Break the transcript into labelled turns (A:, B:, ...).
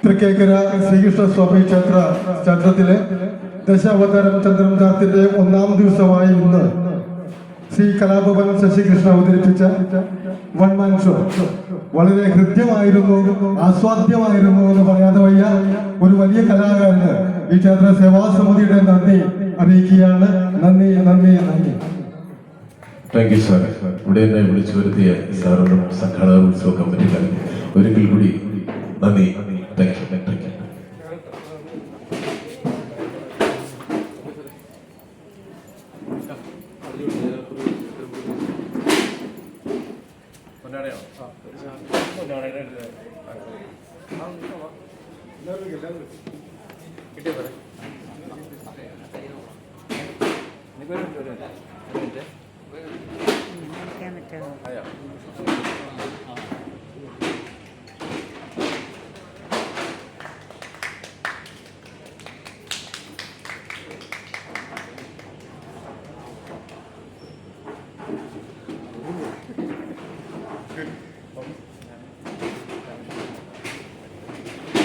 A: തൃക്കേക്കര ശ്രീകൃഷ്ണ സ്വാമി ക്ഷേത്രത്തിലെ ദശാവതാരം ചന്ദ്രൻകാർത്തിന്റെ ഒന്നാം ദിവസമായ ഇന്ന് ശ്രീ കലാഭവൻ ശശികൃഷ്ണ അവതരിപ്പിച്ച വൺ മാൻ ഷോ വളരെ ഹൃദ്യമായിരുന്നു, ആസ്വാദ്യമായിരുന്നു എന്ന് പറയാതെ വയ്യ. ഒരു വലിയ കലാകാരന് ഈ ക്ഷേത്ര സേവാസമിതിയുടെ നന്ദി അറിയിക്കുകയാണ്. നന്ദി നന്ദി നന്ദി.
B: Thank you sir. ഇവിടെ എന്നെ വിളിച്ചു വരുത്തിയ സാറിനും സംഘാടക ഉത്സവ കമ്മിറ്റിക്കാരും ഒരിക്കൽ കൂടി നന്ദി. Thank you. Thank you.
A: Good.